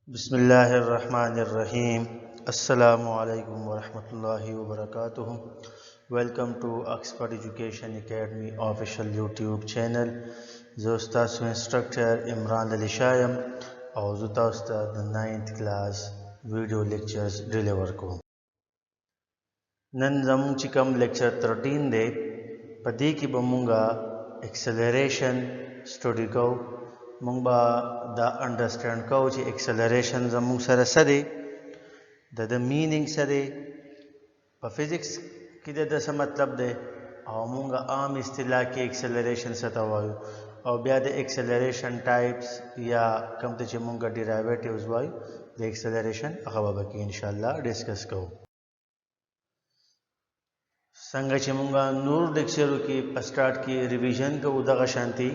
बिस्मिल्लाहिर्रहमानिर्रहीम। अस्सलामु अलैकुम वरहमतुल्लाहि वबरकातुहू। Welcome to Oxford education academy official YouTube channel. जोस्ता इंस्ट्रक्टर इमरान अली शायम और जुता उस्ताद 9th class video lectures deliver को नन जमूं चिकम लेक्चर 13 दे पदी की बमुंगा एक्सेलरेशन स्टडी को मुंबा दा अंडरस्टैंड को ची एक्सेलरेशन जमूं सर सदे द मीनिंग सदे पर फिजिक्स की द मतलब दे और मुंगा आम इस्तिलाह की एक्सेलरेशन सतवायु और ब्या द एक्सेलरेशन टाइप्स या कम तो ची मुंगा डिराइवेटिव्स वायु द एक्सेलरेशन अखबाब की इंशाल्लाह डिस्कस को संग ची मुंगा नूर लेक्चर की स्टार्ट की रिवीजन को उदगा शांति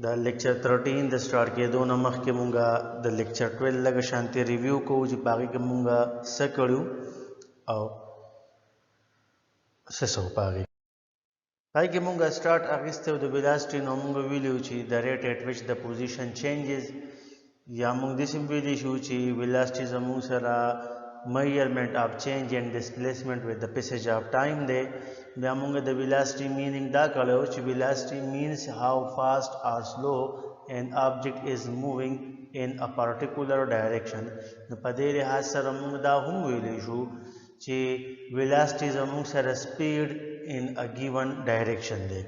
द लेक्चर 13 द स्टार्ट के दो नमक के मुंगा द लेक्चर 12 लगा शांति रिव्यू को जी बाकी के मुंगा सकड़ू और ससो पागे भाई के मुंगा स्टार्ट अगिस्ते द वेलोसिटी नो मुंगा विल्यू ची the rate at which the position changes या मुंग दिसिम विली शू ची वेलोसिटी जमू सरा measurement of change and displacement with the passage of time de byamunga the velocity meaning da kalo ch velocity means how fast or slow an object is moving in a particular direction no padere hasar mung da hum wele shu ch velocity zamung sar speed in a given direction de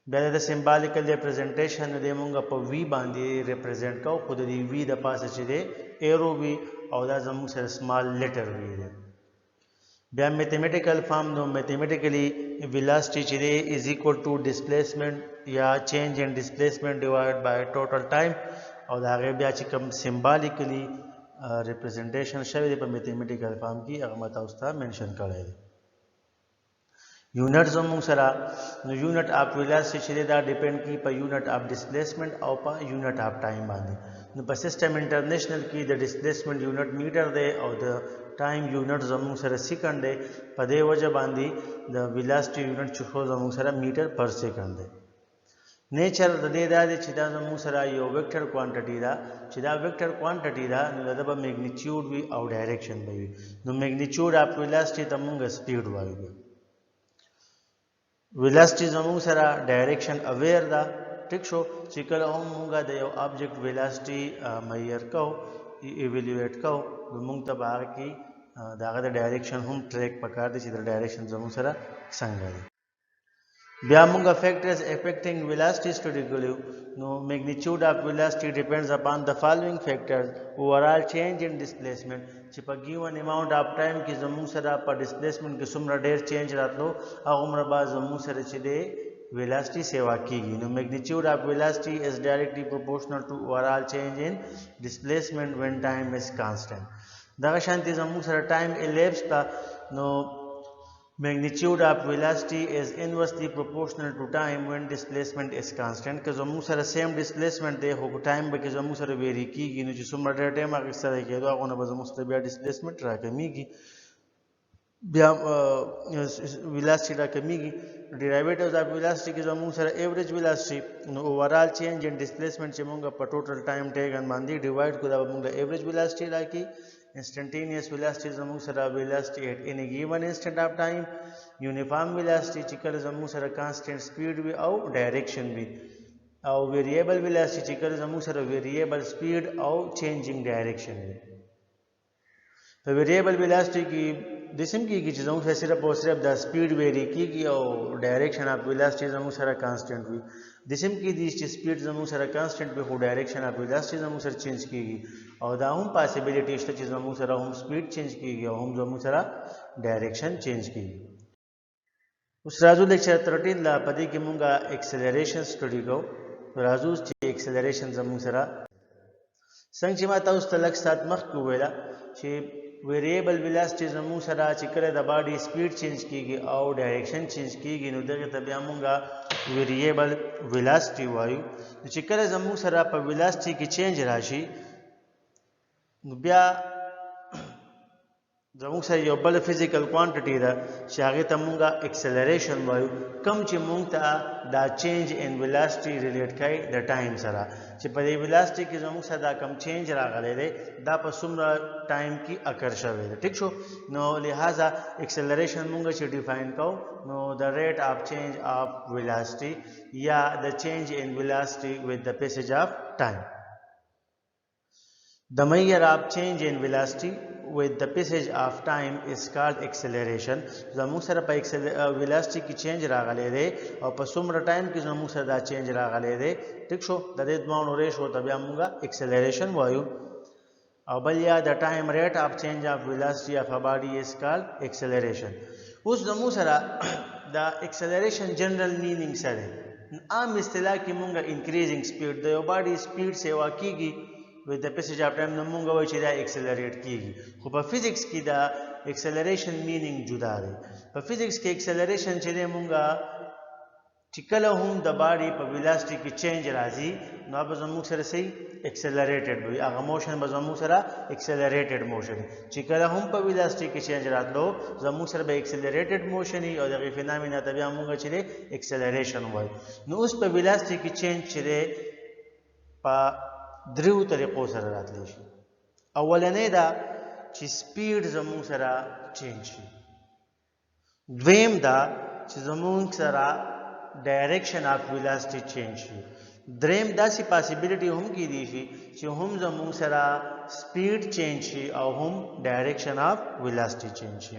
बेले द symbolical representation दे मुंगा प v बांधी represent का खुद दी v द पास दे एरो वी और दा जमु सर स्मॉल लेटर वी दे बया मैथमेटिकल फॉर्म दो मैथमेटिकली वेलोसिटी चिदे इज इक्वल टू डिस्प्लेसमेंट या change in displacement divide by total time और आगे बया चिकम सिंबॉलिकली रिप्रेजेंटेशन शवे दे पर मैथमेटिकल फॉर्म की अगमत उस्ता मेंशन करे यूनिट जमूंग सरा यूनिट ऑफ वेलोसिटी चिदा डिपेंड की पर यूनिट ऑफ डिस्प्लेसमेंट और पर यूनिट ऑफ टाइम बांधी पर सिस्टम इंटरनेशनल की द डिस्प्लेसमेंट यूनिट मीटर दे और द टाइम यूनिट जमूंग सरा सेकंड दे पदे वजह बांधी द वेलोसिटी यूनिट चुखो जमूंग सरा मीटर पर सेकंड दे नेचर दे दादे चिदा जमूंग सरा यो वेक्टर क्वांटिटी दा चिदा वेक्टर क्वांटिटी दा द मैग्नीट्यूड भी और डायरेक्शन भी नो मैग्नीट्यूड ऑफ वेलोसिटी तमूंग स्पीड वायु वेलोसिटी जमूंग सरा डायरेक्शन अवेयर दा ठीक शो चिकल हम मुंगा दे ऑब्जेक्ट वेलोसिटी मेजर को इवैल्यूएट को मुंग तब आगे की दागा द डायरेक्शन हम ट्रैक पकार दे चिदर डायरेक्शन जमूंग सरा संग दे ब्या मुंगा फैक्टर्स affecting velocity study कलियो नो magnitude of velocity depends upon the following factors overall change in displacement chip given amount of time की जमूंग सरा पर डिस्प्लेसमेंट के सुमरा डेर चेंज रातलो अगमरा बा जमूंग सरा चिदे वेलोसिटी सेवा कीगी नो magnitude of velocity is directly proportional to overall change in displacement when time is constant दागा शांति जमूंग सरा टाइम elapsed ता नो magnitude of velocity is inversely proportional to time when displacement is constant के जमू सर सेम डिस्प्लेसमेंट दे हो टाइम बके जमू सर वेरी की गिनो जो सुमर डे टाइम आगे सर के दो कोन बजमू सर बिया डिस्प्लेसमेंट रा के मीगी बिया वेलोसिटी रा के मीगी डेरिवेटिव्स ऑफ वेलोसिटी के जमू sir average velocity overall change in displacement चेमूंगा पर टोटल टाइम टेकन बांधी डिवाइड को दा मुंगा एवरेज वेलोसिटी रा की instantaneous velocity zamung sara velocity at any given instant of time uniform velocity चिकल zamung sara constant speed भी और direction भी और variable velocity चिकल zamung sara variable speed और changing direction भी तो variable velocity की दिसम की चीज़ों से सिर्फ और सिर्फ द स्पीड वेरी की और डायरेक्शन ऑफ वेलोसिटी जमू सरा कांस्टेंट हुई दिसम की दी स्पीड जमू सरा कांस्टेंट पे हो डायरेक्शन ऑफ वेलोसिटी जमू सर चेंज की और दा हम पॉसिबिलिटी इस चीज जमू सरा हम स्पीड चेंज की और हम जमू सरा डायरेक्शन चेंज की उस राजू लेक्चर 13 ला पदी के मुंगा एक्सेलरेशन स्टडी को राजू एक्सेलरेशन जमू सरा संक्षिमा ता उस तलक साथ मख को वेला कि वेरिएबल वेलोसिटी जमू सरा चिकरे द बॉडी स्पीड चेंज कीगी और डायरेक्शन चेंज कीगी नो दगे तबिया मुंगा वेरिएबल वेलोसिटी वायु चिकरे जमू सरा पर वेलोसिटी की चेंज राशि बिया زموږ سره یو بل فزیکل کوانټیټي ده چې هغې ته مونږه اکسلریشن وایو کم چې مونږ ته دا چینج ان ویلاسټي ریلیټ کوي د ټایم سره چې په دې ویلاسټي کې زموږ سره دا کم چینج راغلی دی دا په څومره ټایم کې اکر شوی دی ټیک شو نو لہذا اکسلریشن مونږ چې ډیفاین کوو نو د ریټ آف چینج آف ویلاسټي یا د چینج ان ویلاسټي وذ د پیسج آف ټایم The measure of change in velocity with the passage of time is called acceleration. زموږ سره په velocity کې change راغلی دی او په څومره ټایم کې زموږ سره دا change راغلی دی ټیک شو د دې دوانو ریشو ته بیا موږ acceleration وایو او بل یا د time rate of change of velocity of a body is called acceleration. اوس زموږ سره دا acceleration general meaning سره عام اصطلاح کې موږ increasing speed د یو body speed سیوا کیږي with the passage of time نو مونږ وایو چې دا اکسلریټ کیږي خو په فزیکس کې دا اکسلریشن مینینګ جدا دی په فزیکس کې اکسلریشن چې دی مونږ چې کله هم د باډي په ویلاسټي کې چینج راځي نو به زموږ سره صحیح اکسلریټډ وي هغه موشن به زموږ سره اکسلریټډ موشن چې کله هم په ویلاسټي کې چینج راتلو زموږ سره به اکسلریټډ موشن او دغه فینامینا ته بیا مونږ چې دی اکسلریشن وایو نو اوس په ویلاسټي کې چینج چې دی په دریو طریقو سره راتلی شي اولنې دا چې سپیډ زموږ سره چینج شي دویم دا چې زموږ سره ډایرکشن اف ویلاسټي چینج شي دریم داسې پاسیبیلیټي هم کیدی شي چې هم زموږ سره سپیډ چینج شي او هم ډایرکشن اف ویلاسټي چینج شي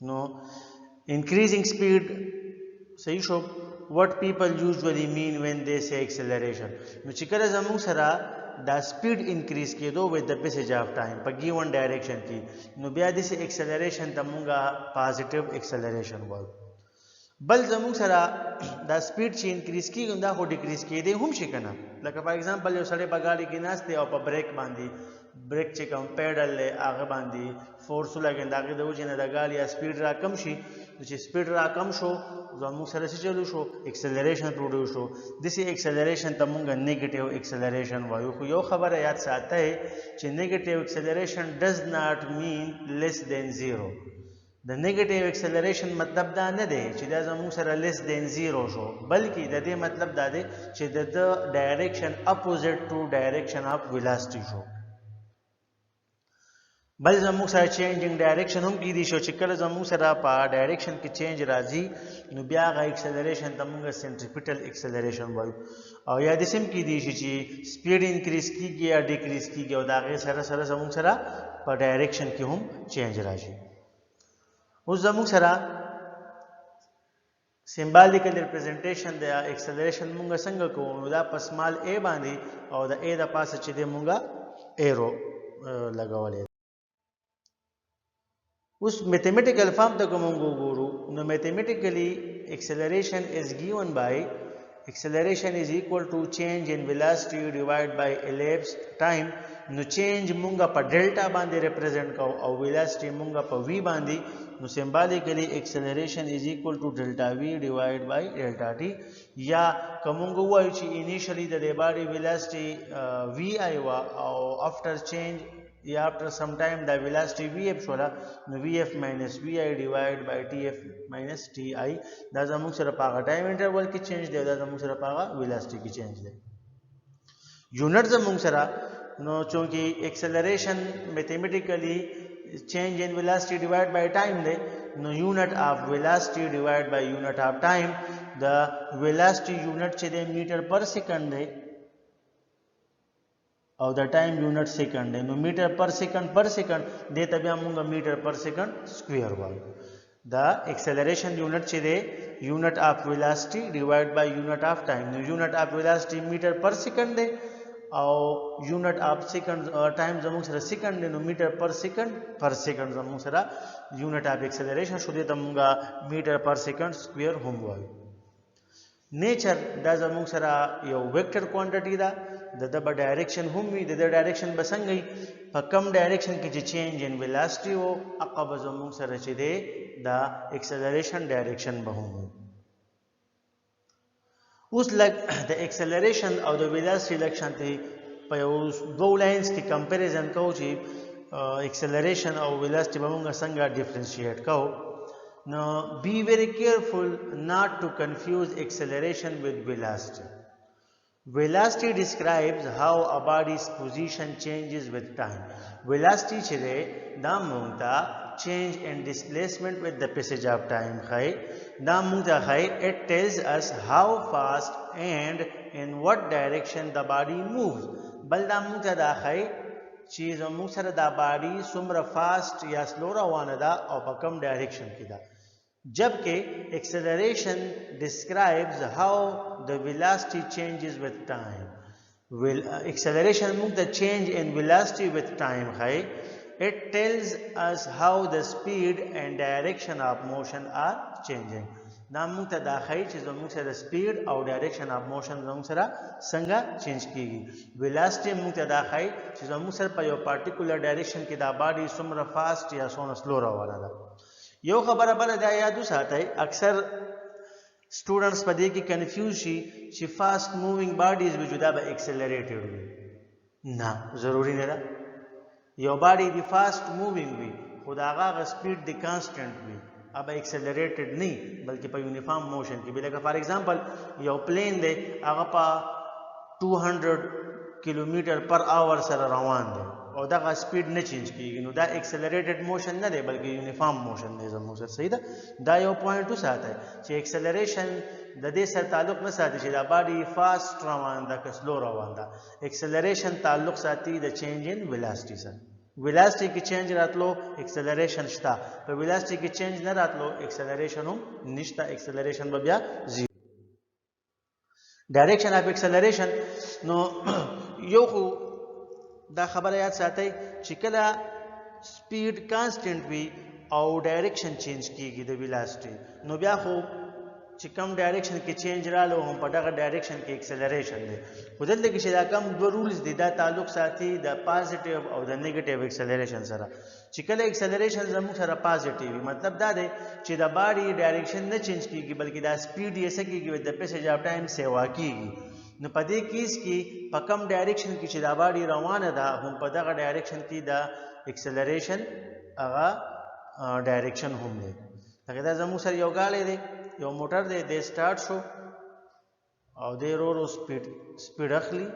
نو انکریزینګ سپیډ صحیح شو what people usually mean when they say acceleration نو چې کله زموږ سره دا سپیډ انکریز کېدو with the passage of time په given direction کې نو بیا داسې acceleration ته مونږه پازیټیو acceleration وایو بل زموږ سره دا سپیډ چې انکریز کېږي دا خو ډیکریز کېدی هم شي که نه لکه فار ایگزامپل یو سړی په ګاډي کې ناست دی او په بریک باندې بریک چې کوم پیډل دی هغه باندې فورس ولګېد د هغې د وجې نه د ګاډي سپیډ را کم شي چې سپیډ را کم شو زموږ سره څه چلو شو اکسلریشن پروډیوس شو داسې اکسلریشن ته مونږ نیګیټیو اکسلریشن وایو خو یو خبره یاد ساتئ چې نیګیټیو اکسلریشن ډز ناٹ مین لیس دین زیرو د نیګیټیو اکسلریشن مطلب دا نه دی چې دا زموږ سره لیس دین زیرو شو بلکې د دې مطلب دا دی چې د ډایرکشن اپوزیټ ټو ډایرکشن اف ویلاسټي شو بل زموږ سره چینجینګ ډایرکشن هم کیدی شو چې کله زموږ سره په ډایرکشن کې چینج راځي نو بیا هغه اکسلریشن ته موږ سنټریپیټل اکسلریشن وایو او یا داسې هم کیدی شي چې سپیډ انکریز کیږي یا ډیکریز کیږي او د هغې سره سره زموږ سره په ډایرکشن کې هم چینج راشي اوس زموږ سره سمبالیکل ریپرزنټیشن د اکسلریشن موږ څنګه کوو نو دا په سمال ا باندې او د ا د پاسه چې دی موږ ایرو لګولی اوس میتھمیټیکل فارم ته که موږ وګورو نو میتھمیټیکلی acceleration is given by acceleration is equal to change in velocity divided by elapsed time نو چینج مونږه په ډیلټا باندې ریپرزینټ کوو او ویلاسټي مونږه په وی باندې نو سمبالیکلی acceleration is equal to delta v divided by delta t یا کومګه وایو چې انیشلی د باډي ویلاسټي وی آی وا او افټر چینج یا after some time the velocity vf شولا نو vf minus vi divided by tf minus ti دا زموږ سره په هغه ټایم انټرول کې چینج دی دا زموږ سره په هغه ویلاسټي کې چینج دی یونټ زموږ سره نو چونکه acceleration mathematically change in velocity divided by time دی نو unit of velocity divided by unit of time the velocity unit چې دی میټر پر سیکنډ دی او د ټایم یونټ سیکنډ دی نو میټر پر سیکنډ دې ته بیا مونږ میټر پر سیکنډ سکویر وایو دا ایکسلریشن یونټ چې دی یونټ اف ویلاسټي ډیوایډ بای یونټ اف ټایم نو یونټ اف ویلاسټي میټر پر سیکنډ دی او یونټ اف سیکنډ ټایم زموږ سره سیکنډ دی نو میټر پر سیکنډ زموږ سره یونټ اف ایکسلریشن شو دې ته مونږ میټر پر سیکنډ سکویر هم وایو نیچر دا زموږ سره یو ویکټر کوانټیټي ده د به ډایرکشن هم وي د ډایرکشن به څنګه وي په کم ډایرکشن کې چې چینج ان ویلاسټي او هغه به زموږ سره چې دی دا اکسلریشن ډایرکشن به هم وي اوس لږ د اکسلریشن او د ویلاسټي لږ شانتي په یو دوه لاینز کې کمپیریزن کوو چې acceleration او velocity به موږ څنګه differentiate کوو. Now be very careful not to confuse acceleration with velocity. Velocity describes how a body's position changes with time. Velocity چې ده دا موږ ته change in displacement with the passage of time ښایي. دا موږ ته ښایي it tells us how fast and in what direction the body moves. بل دا موږ ته دا ښایي چې زموږ سره دا باډي څومره فاسټ یا سلو روانه ده او په کوم ډایرکشن کې ده. जबकि acceleration describes how the velocity changes with time. Acceleration means the change in velocity with time. It tells us how the speed and direction of motion are changing. دا موږ ته دا ښایي چې زموږ سره سپیډ او ډایرکشن اف موشن زموږ سره څنګه چینج کیږي. ویلاسټي موږ ته دا ښایي چې زموږ سره په یو پارټیکولر ډایرکشن کې دا باډي څومره فاسټ یا څومره سلو روانه ده. یو خبره بله دا یاد وساتئ، اکثر سټوډنټس په دې کې کنفیوز شي چې فاسټ مووینګ باډیز وي چې دا به ایکسلریټډ وي. نه، ضروري نه ده. یو باډي دی فاسټ مووینګ وي خو د هغه سپیډ دی کانسټنټ وي، अब एक्सेलरेटेड नहीं बल्कि पे uniform motion की भी लगा. For example यो प्लेन दे अगर पा 200 kilometre per hour sir रवान दे और दा स्पीड न चेंज की नो दा एक्सेलरेटेड मोशन न दे बल्कि यूनिफॉर्म मोशन दे जमो सर सही दा यो पॉइंट उस आता है कि एक्सेलरेशन द दे सर ताल्लुक न साथी दा बॉडी फास्ट रवान दा कि स्लो रवान दा. एक्सेलरेशन ताल्लुक साथी द चेंज इन वेलोसिटी सर. वेलोसिटी की चेंज रातलो एक्सेलरेशन शता, पर वेलोसिटी की चेंज न रातलो एक्सेलरेशन हम निश्ता. एक्सेलरेशन बबिया जीरो. डायरेक्शन ऑफ एक्सेलरेशन नो यो खो दा खबर याद साथै چې کله speed constant وي او direction change کیږي د velocity نو بیا خو چې کوم ډایرکشن کې چینج رالو هم په دغه ډایرکشن کې اکسلریشن دی. خو دلته کې چې دا کوم دوه رولز دي دا تعلق ساتي د پازیټیو او د نیگیټیو اکسلریشن سره. چې کله اکسلریشن زموږ سره پازیټیو وي مطلب دا دی چې د باډي ډایرکشن نه چینج کیږي بلکې دا سپیډ یې څه کیږي د پیسج اف ټایم سیوا کیږي. نو په دې کیس کې په کوم ډایرکشن کې چې دا باډي روانه ده هم په دغه ډایرکشن کې د اکسلریشن هغه ډایرکشن هم دی. لکه دا زموږ سره یو ګاډی دی، یو موټر دی، د سٹارټ شو او د رو سپیډ اخلي،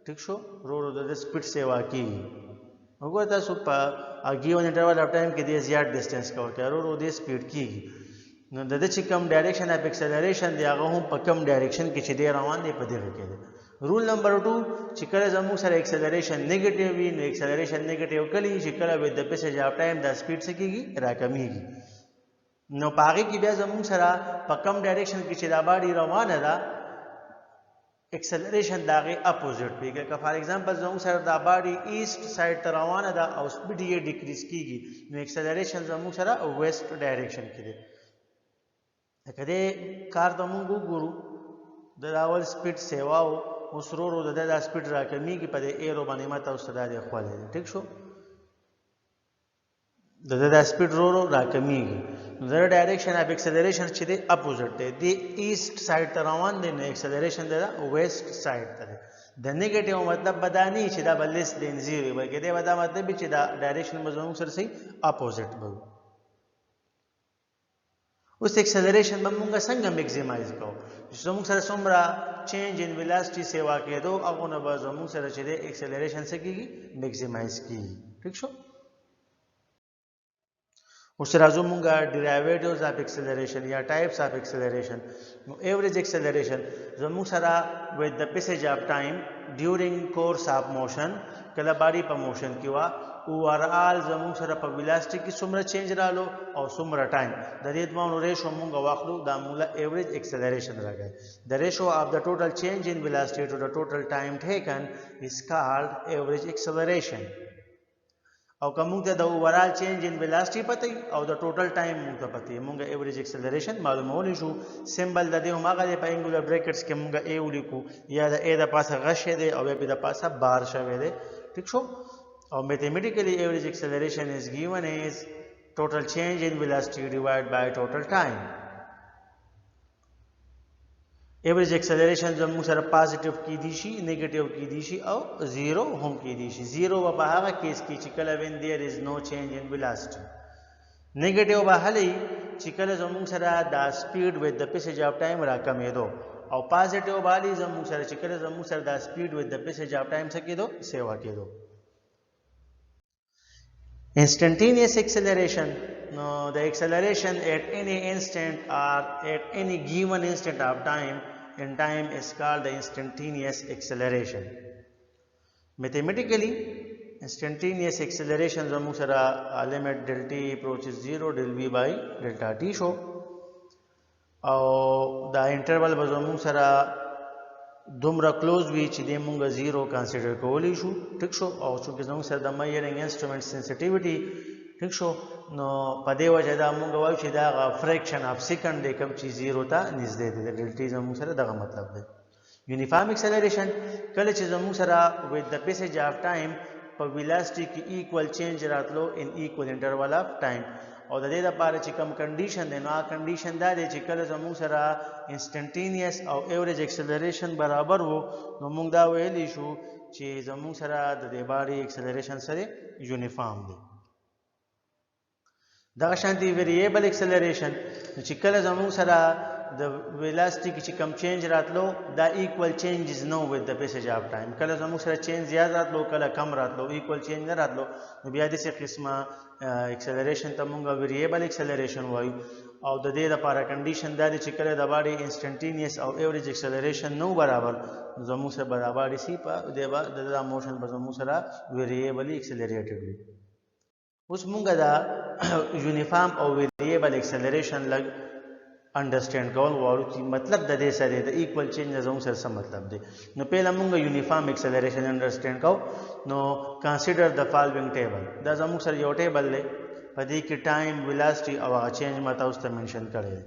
ٹھیک شو، رو د سپیډ سیوا کیږي. وګوره تاسو په given interval of time کې د زیات ډیسټنس کور کوي، رو د سپیډ کیږي. نو د چې کوم ډایرکشن اف اکسلریشن دی هغه هم په کوم ډایرکشن کې چې دی روان دی په دغه کې دی. رول نمبر 2 چې کله زموږ سره اکسلریشن نیگیټیو وي نو اکسلریشن نیگیټیو کلی چې کله with the passage of time د سپیډ څه کیږي راکمیږي. نو پاغي کې بیا زموږ سره په کم ډایرکشن کې چې دا باډي روانه ده اکسلریشن داغه اپوزیټ وي. که فار ایگزامپل زموږ سره دا باډي ایست سایډ ته روانه ده او سپیډ یې ډیکریز کیږي نو اکسلریشن زموږ سره ویسٹ ډایرکشن کې دی. کله کار ته موږ وګورو د اول سپیډ سیواو اوس رو د سپیډ راکمیږي په دې ایرو باندې ماته اوس دا دی خواله ټیک شو د سپیډ رو راکمیږي. نو د ډایرکشن اف اکسلریشن چې دی اپوزیټ دی، د ایست سایډ ته روان دی نو اکسلریشن دی ویسٹ سایډ ته دی. د نیگیټیو مطلب بدانی چې دا بلس دین زیرو بلکې دا ودا مطلب چې دا ډایرکشن مزمون سره سي اپوزیټ به. اوس اکسلریشن به موږ څنګه میکسیمایز کوو چې زموږ سره څومره چینج ان ویلاسټي سیوا کېدو هغه نه به زموږ سره چې دی اکسلریشن څه کیږي میکسیمایز کیږي. ٹھیک شو. اوس راځو مونږه ډیرایویټیوز اف اکسلریشن یا ټایپس اف اکسلریشن. نو ایوریج اکسلریشن زموږ سره with the passage of time during course of motion کله باډي په موشن کې وا اوورال زموږ سره په ویلاسټي کې څومره چینج رالو او څومره ټایم د دې دوه ریشو مونږ واخلو دا مولا ایوریج اکسلریشن راغی. the ratio of the total change in velocity to the total time taken is called average acceleration. او کوم ته د اوورال چینج ان ویلاسټي پته او د ټوټل ټایم موږ ته پته موږ ایوریج اکسلریشن معلومول شو. سمبل د دې همغه په انګولر بریکټس کې موږ ای ولیکو یا د ای د پاسه غشه دی او بیا د پاسه بار شوی دی. ٹھیک شو. او میتھمیټیکلی ایوریج اکسلریشن از given as total change in velocity divided by total time. ایوریج ایکسلریشن زموږ سره پازیټیو کیدی شي نیگیټیو کیدی شي او زیرو هم کیدی شي زیرو په هغه کیس کې چې کله وین دیر از نو چینج ان ویلاسټي نیگیټیو به هلې چې کله زموږ سره دا سپیډ وذ د پیسج اف ټایم راکمېدو او پازیټیو به هلې زموږ سره چې کله زموږ سره دا سپیډ وذ د پیسج اف ټایم څه کېدو سیوا کېدو instantaneous acceleration. Now the acceleration at any instant or at any given instant of time in time is called the instantaneous acceleration. Mathematically, instantaneous acceleration زموږ سره limit del t approaches 0 del v by delta t شو او دا انټرول به زموږ سره دومره کلوز وي چې د مونږ زیرو کنسیډر کولی شو ټیک شو او چې زموږ سره د میئرینګ انسټرومنټ سنسټیویټي ټیک شو نو په دې وجه دا مونږ وایو چې دا فریکشن اف سیکنډ دی کوم چې زیرو ته نږدې دی د ډیلټي زموږ سره دغه مطلب دی یونیفارم ایکسلریشن کله چې زموږ سره وذ د پیسج اف ټایم په ویلاسټي کې ایکوال چینج راتلو ان ایکوال انټرول اف ټایم او د دې لپاره چې کوم کنډیشن دی نو هغه کنډیشن دا دی چې کله زموږ سره انسټنټینیس او ایوریج ایکسلریشن برابر وو نو موږ دا ویلی شو چې زموږ سره د دې باډي ایکسلریشن سره یونیفارم دی دغه شانتي ویریبل ایکسلریشن چې کله زموږ سره د ویلاسټي کې چې کم چینج راتلو دا ایکوال چینجز نو وذ د پیسج اف ټایم کله زموږ سره چینج زیات راتلو کله کم راتلو ایکوال چینج نه راتلو نو بیا داسې قسمه ایکسلریشن ته موږ ویریبل ایکسلریشن وایو او د دې لپاره کنډیشن دا دی چې کله د باډي انسټنټینیس او ایوریج ایکسلریشن نو برابر زموږ سره برابر شي په د موشن به زموږ سره ویریبلی ایکسلریټډ وي اوس موږ دا یونیفارم او ویریبل ایکسلریشن لګ انډرسټینډ کول غواړو چې مطلب د دې سره د ایکوال چینج زموږ سره څه مطلب دی نو پهله موږ یونیفارم ایکسلریشن انډرسټینډ کوو نو کنسیډر د فالوینګ ټیبل دا زموږ سره یو ټیبل دی په دې کې ټایم ویلاسټي او هغه چینج ما تاسو ته منشن کړی دی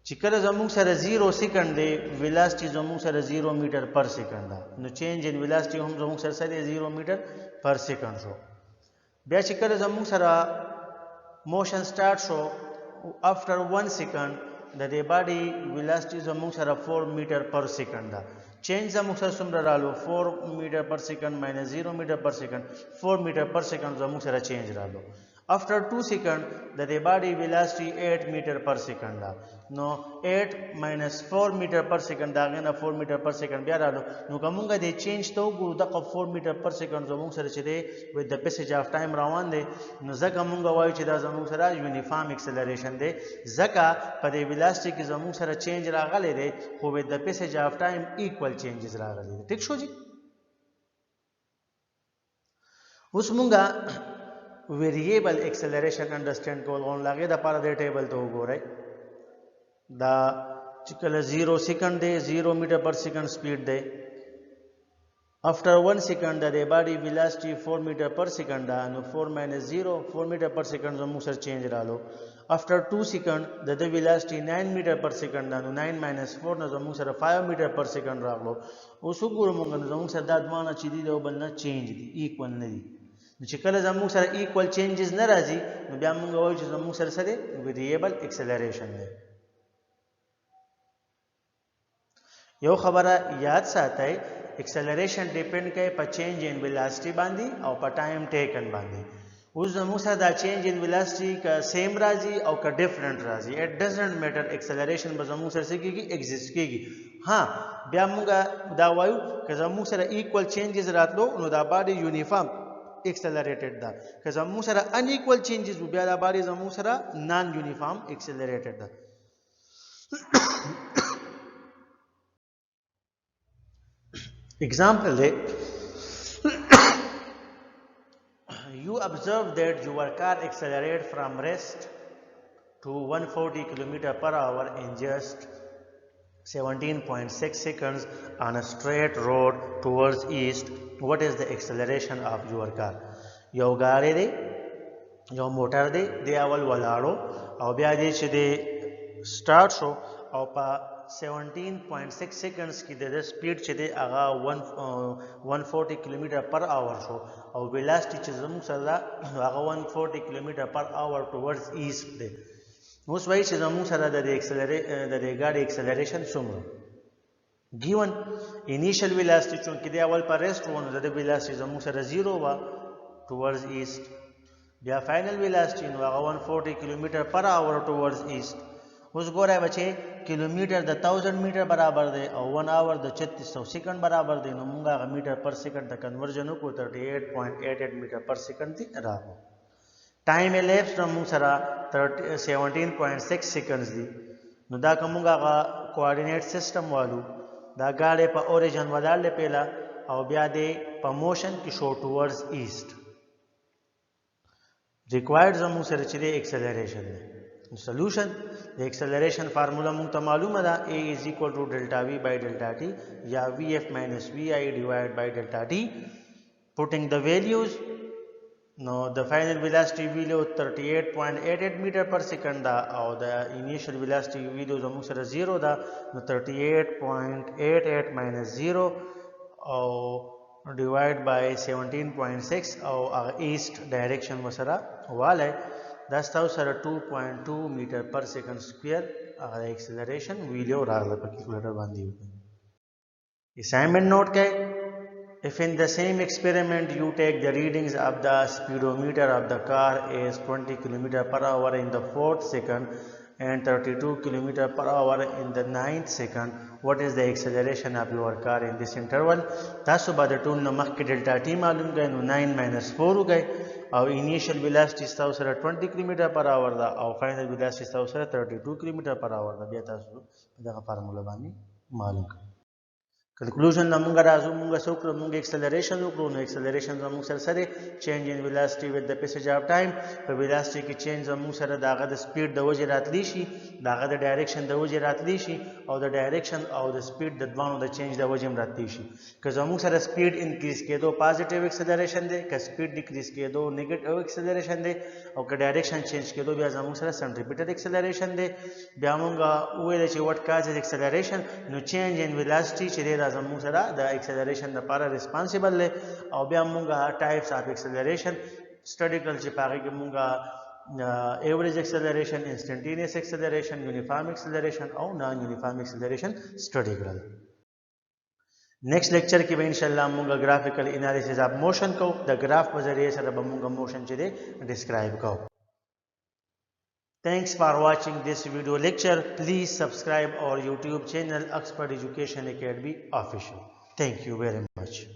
چې کله زموږ سره 0 سیکنډ دی ویلاسټي زموږ سره 0 میټر پر سیکنډ ده نو چینج ان ویلاسټي هم زموږ سره 0 میټر پر سیکنډ شو بیا چې کله زموږ سره موشن سٹارټ شو after 1 second د دې باډي ویلاسټي زموږ سره 4 میټر پر سیکنډ ده چینج زموږ سره څومره رالو 4 میټر پر سیکنډ ماینس 0 میټر پر سیکنډ 4 میټر پر سیکنډ زموږ سره چینج رالو after 2 second د دې باډي ویلاسټي 8 میټر پر سیکنډ ده نو 8 minus 4 میټر پر سیکنډ دا غنه 4 میټر پر سیکنډ بیا رالو نو کومګه د چینج ته وګورو د 4 میټر پر سیکنډ زموږ سره چې دی وذ د پیسج اف ټایم روان دی نو ځکه موږ وایو چې دا زموږ سره یونیفارم ایکسلریشن دی ځکه په دې ویلاسټي کې زموږ سره چینج راغلی دی خو وذ د پیسج اف ټایم ایکوال چینجز راغلی دی ټیک شو جی اوس موږ ویریبل ایکسلریشن انډرسټینډ کول غواړو هغې دپاره دې ټیبل ته وګورئ دا چې کله 0 سیکنډ دی 0 میټر پر سیکنډ سپیډ دی after 1 second د باډي ویلاسټي 4 میټر پر سیکنډ ده نو 4 minus 0 4 میټر پر سیکنډ زموږ سره چینج رالو after 2 second د ویلاسټي 9 میټر پر سیکنډ ده نو 9 minus 4 نه زموږ سره 5 میټر پر سیکنډ راغلو اوس وګورو موږ زموږ سره دا دوانه چې دي یو بل نه چینج دي ایکوال نه دي نو چې کله زموږ سره ایکوال چینجز نه راځي نو بیا موږ وایو چې زموږ سره څه دی ویریبل ایکسلریشن دی یو خبره یاد ساتئ ایکسلریشن ډیپند کوي په چینج ان ویلاسټي باندې او په ټایم ټیکن باندې اوس زموږ سره دا چینج ان ویلاسټي که سیم راځي او که ډیفرنٹ راځي اټ ډزنټ میټر ایکسلریشن به زموږ سره څه کېږي ایگزیسټ کېږي ها بیا موږ دا وایو که زموږ سره ایکوال چینجز راتلو نو دا باډي یونیفارم accelerated ده که زموږ سره unequal changes بیا دا باندې زموږ سره non uniform accelerated ده example day you observe that your car accelerate from rest to 140 km per hour in just 17.6 seconds on a straight road towards east. What is the acceleration of your car? یو ګاډی دی یو موټر دی اول ولاړو او بیا دې چې دی سٹارټ شو او په 17.6 سیکنډز کې د سپیډ چې دی هغه 140 کیلومتر پر اور شو او ویلاسټي چې زموږ سره هغه 140 کیلومتر پر اور ټورډز ایست دی اوس وایي چې زموږ سره د دې ګاډي ایکسلریشن څومره given initial velocity چونکه دی اول پر ریسټ ونه د velocity زموږ سره 0 وا towards east بیا فائنل velocity نو هغه 140 کیلومتر پر اور towards east اوس ګورئ بچي کیلومتر د 1000 میټر برابر دی او 1 اور د 3600 سکند برابر دی نو موږ هغه میټر پر سکند ته کنورژن وکړو 38.88 میټر پر سکند دی راغو ټایم elapsed موږ سره 17.6 سیکنډز دی نو دا کومه هغه کوارډینیټ سیستم والو دا غاړه په اوریجن ولاله پیلا او بیا د په موشن کې شو ټورز ایست ریکوایرډ زموږ سره چې د ایکسلریشن دی سولوشن د ایکسلریشن فارمولا موږ ته معلومه ده a is equal to delta v by delta t یا vf minus vi divided by delta t putting the values no the final velocity value 38.88 meter per second da او the initial velocity value زموږ سره 0 ده نو 38.88 minus 0 او divide by 17.6 او east direction وسره واله دا ستاسو سره 2.2 meter per second square هغه acceleration ویډیو راغله په کیلکولیټر باندې assignment note کې if in the same experiment you take the readings of the speedometer of the car is 20 km per hour in the 4th second and 32 km per hour in the 9th second what is the acceleration of your car in this interval تاسو به د ټول نمخ کې ډیلټا ټی معلوم کړئ نو 9 minus 4 وګئ او initial velocity تاسو سره 20 km per hour دا او final velocity تاسو سره 32 km per hour دا بیا تاسو دغه فارمولا باندې معلوم کړئ conclusion موږ راځو موږ څوکړو موږ acceleration وکړو نو acceleration زموږ سره سره change in velocity with the passage of time په velocity کې change زموږ سره داغه د speed د وجې راتلی شي داغه د direction د وجې راتلی شي او د direction او د speed د دوانو د change د وجې راتلی شي که زموږ سره speed increase کېدو positive acceleration دی که speed decrease کېدو negative acceleration دی او که direction change کېدو بیا زموږ سره centripetal acceleration دی بیا موږ وویل چې what causes acceleration نو change in velocity چې زموږ سره د acceleration لپاره responsible دی او بیا موږ types of acceleration study کړل چې پاره کې موږ average acceleration instantaneous acceleration uniform acceleration او non uniform acceleration study کړل next lecture کې به ان شاء الله موږ graphical analysis of motion کو د graph په ذریعے سره به موږ motion چې دی describe کو Thanks for watching this video lecture. Please subscribe our YouTube channel Expert Education Academy Official. Thank you very much.